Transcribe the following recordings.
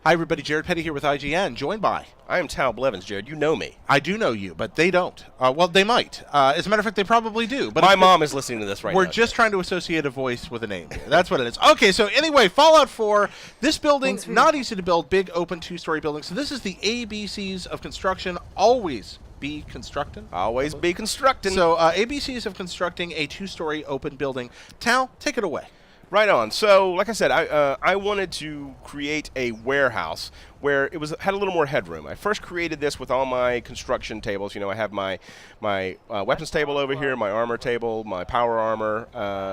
Hi, everybody. Jared Petty here with IGN, joined by... I am Tal Blevins, Jared. You know me. I do know you, but they don't. Well, they might. As a matter of fact, they probably do. But my mom is listening to this right now. We're just trying to associate a voice with a name here. That's what it is. Okay, so anyway, Fallout 4. This building, not easy to build. Big, open, two-story building. So this is the ABCs of construction. Always be constructing. Always be constructing. So ABCs of constructing a two-story open building. Tal, take it away. Right on. So, like I said, I wanted to create a warehouse where it had a little more headroom. I first created this with all my construction tables. You know, I have my weapons table over here, my armor table, my power armor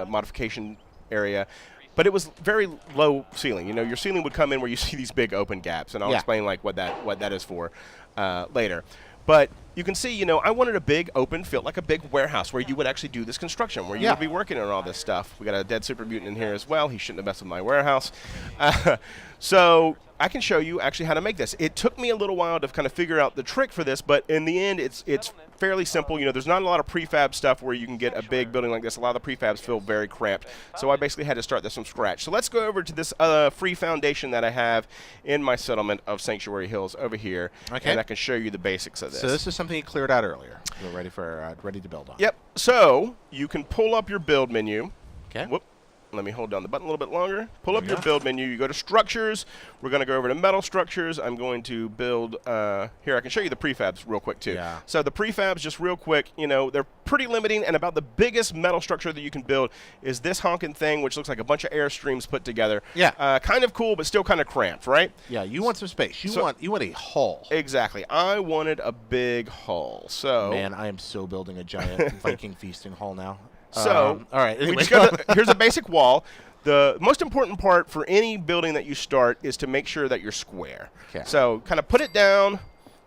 modification area. But it was very low ceiling. You know, your ceiling would come in where you see these big open gaps, and I'll explain like what that is for later. But you can see, you know, I wanted a big open field, like a big warehouse where you would actually do this construction, where you would be working on all this stuff. We got a dead super mutant in here as well. He shouldn't have messed with my warehouse. So I can show you actually how to make this. It took me a little while to kind of figure out the trick for this, but in the end, it's fairly simple. You know, there's not a lot of prefab stuff where you can get a big building like this. A lot of the prefabs feel very cramped. So I basically had to start this from scratch. So let's go over to this free foundation that I have in my settlement of Sanctuary Hills over here, and I can show you the basics of this. So this is something you cleared out earlier. You're ready to build on. Yep. So you can pull up your build menu. Okay. Whoop. Let me hold down the button a little bit longer. Pull up your build menu. You go to structures. We're going to go over to metal structures. I'm going to build here. I can show you the prefabs real quick too. Yeah. So the prefabs, just real quick, you know, they're pretty limiting, and about the biggest metal structure that you can build is this honking thing, which looks like a bunch of airstreams put together. Yeah. Kind of cool, but still kind of cramped, right? Yeah. You want some space. You want a hull. Exactly. I wanted a big hull. So man, I am so building a giant Viking feasting hull now. So, all right. Anyway. Here's a basic wall. The most important part for any building that you start is to make sure that you're square. Okay. So kind of put it down.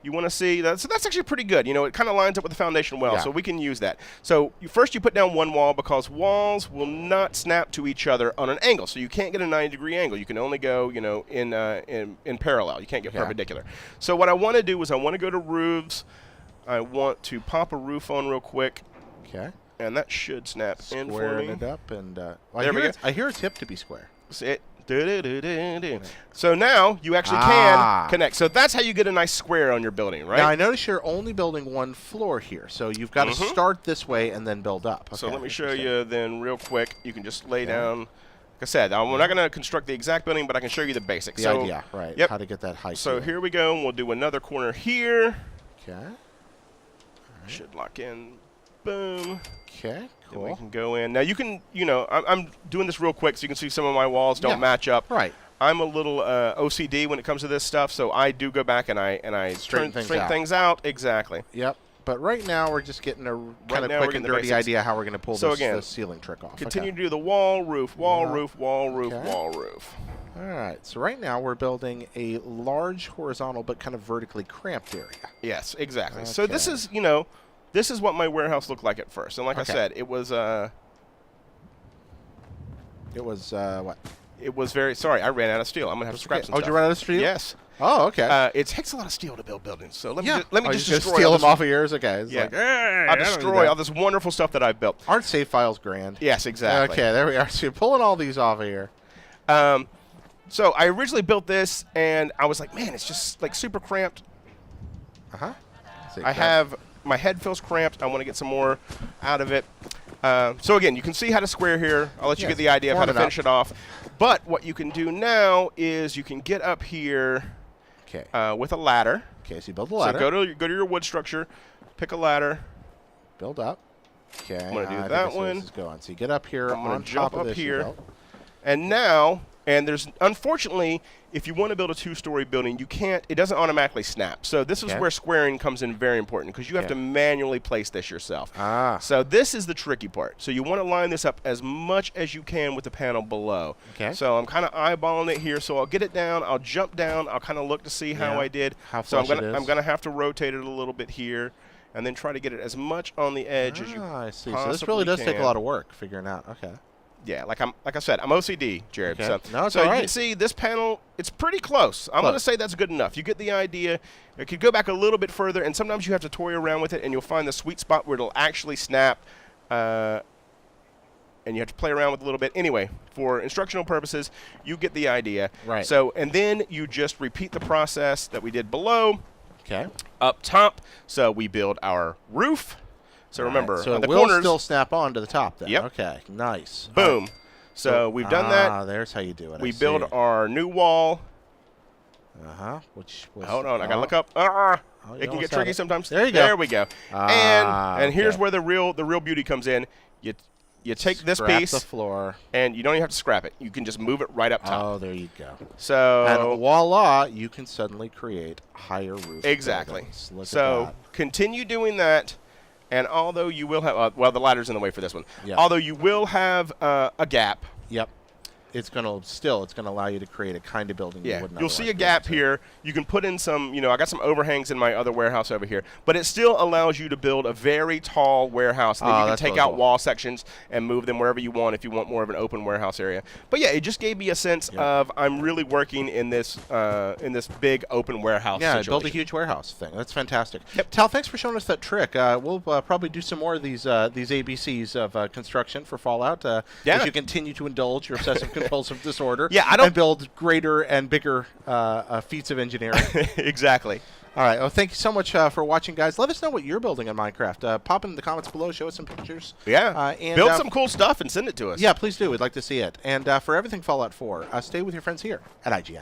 You want to see that. So that's actually pretty good. You know, it kind of lines up with the foundation well, so we can use that. So first you put down one wall because walls will not snap to each other on an angle. So you can't get a 90-degree angle. You can only go, you know, in parallel. You can't get perpendicular. So what I want to do is I want to go to roofs. I want to pop a roof on real quick. Okay. And that should snap in for me. Squaring it up, and there we go. I hear it's hip to be square. So now you actually can connect. So that's how you get a nice square on your building, right? Now I notice you're only building one floor here, so you've got to start this way and then build up. Okay, so let me show you then real quick. You can just lay down. Like I said, we're not going to construct the exact building, but I can show you the basics. The idea, right? Yep. How to get that height. So here we go, and we'll do another corner here. Okay. Right. Should lock in. Boom. Okay, cool. And we can go in. Now you can, you know, I'm doing this real quick so you can see some of my walls don't match up. Right. I'm a little OCD when it comes to this stuff, so I do go back and I straighten things out. Exactly. Yep. But right now we're just getting a kind of quick and dirty idea how we're going to pull this ceiling trick off. Continue to do the wall, roof, wall, roof, wall, roof, wall, roof. All right. So right now we're building a large horizontal but kind of vertically cramped area. Yes, exactly. Okay. So this is, you know, this is what my warehouse looked like at first. And like I said, it was what? It was very, sorry, I ran out of steel. I'm going to have to scrap some stuff. Oh, did you run out of steel? Yes. Oh, okay. It takes a lot of steel to build buildings. So let me just destroy steal them off of yours? Okay. It's like, I'll destroy all this wonderful stuff that I've built. Aren't save files grand? Yes, exactly. Okay, there we are. So you're pulling all these off of here. So I originally built this, and I was like, man, it's just like super cramped. My head feels cramped. I want to get some more out of it. So again, you can see how to square here. I'll let you get the idea of how to finish it off. But what you can do now is you can get up here with a ladder. Okay, so you build a ladder. So go to your wood structure, pick a ladder. Build up. Okay. I'm going to do that one. This is going. So you get up here. I'm going to jump up here. And now, there's, unfortunately, if you want to build a two-story building, you can't, it doesn't automatically snap. So this is where squaring comes in very important, because you have to manually place this yourself. So this is the tricky part. So you want to line this up as much as you can with the panel below. Okay. So I'm kind of eyeballing it here. So I'll get it down, I'll jump down, I'll kind of look to see how I did. So I'm going to have to rotate it a little bit here, and then try to get it as much on the edge as you I see. possibly So this really does take a lot of work figuring out. Okay. Yeah, like I said, I'm OCD, Jared. Okay. So, you can see this panel, it's pretty close. I'm going to say that's good enough. You get the idea. It could go back a little bit further, and sometimes you have to toy around with it, and you'll find the sweet spot where it'll actually snap and you have to play around with it a little bit. Anyway, for instructional purposes, you get the idea. Right. So, and then you just repeat the process that we did below. Okay. Up top, so we build our roof. So remember, so the it will corners, still snap on to the top then. Yep. Okay, nice. boom. So we've done that. There's how you do it. We build our new wall. Which was, Hold on, I gotta look up. you It can almost get had tricky it. sometimes. There you go. There we go. And here's okay. where the real beauty comes in. You take this Scrap piece, the floor. and you don't even have to scrap it. You can just move it right up top. Oh, there you go. So And voila, you can suddenly create higher roof exactly. buildings. Look So at that. continue doing that. And although you will have, well, the ladder's in the way for this one. Yeah. Although you will have a gap. Yep. It's gonna allow you to create a kind of building you Yeah, wouldn't you'll see a otherwise be gap able to. here. You can put in some, I got some overhangs in my other warehouse over here, but it still allows you to build a very tall warehouse. And then you can that's take really out cool. wall sections and move them wherever you want if you want more of an open warehouse area. But yeah, it just gave me a sense of I'm really working in this big open warehouse Yeah, situation. build a huge warehouse thing. That's fantastic. Yep. Tal, thanks for showing us that trick. We'll probably do some more of these ABCs of construction for Fallout as you continue to indulge your obsessive compulsive disorder. Yeah, I don't- and build greater and bigger feats of engineering. Exactly. All right. Well, thank you so much for watching, guys. Let us know what you're building in Minecraft. Pop in the comments below. Show us some pictures. Yeah. And build some cool stuff and send it to us. Yeah, please do. We'd like to see it. And for everything Fallout 4, stay with your friends here at IGN.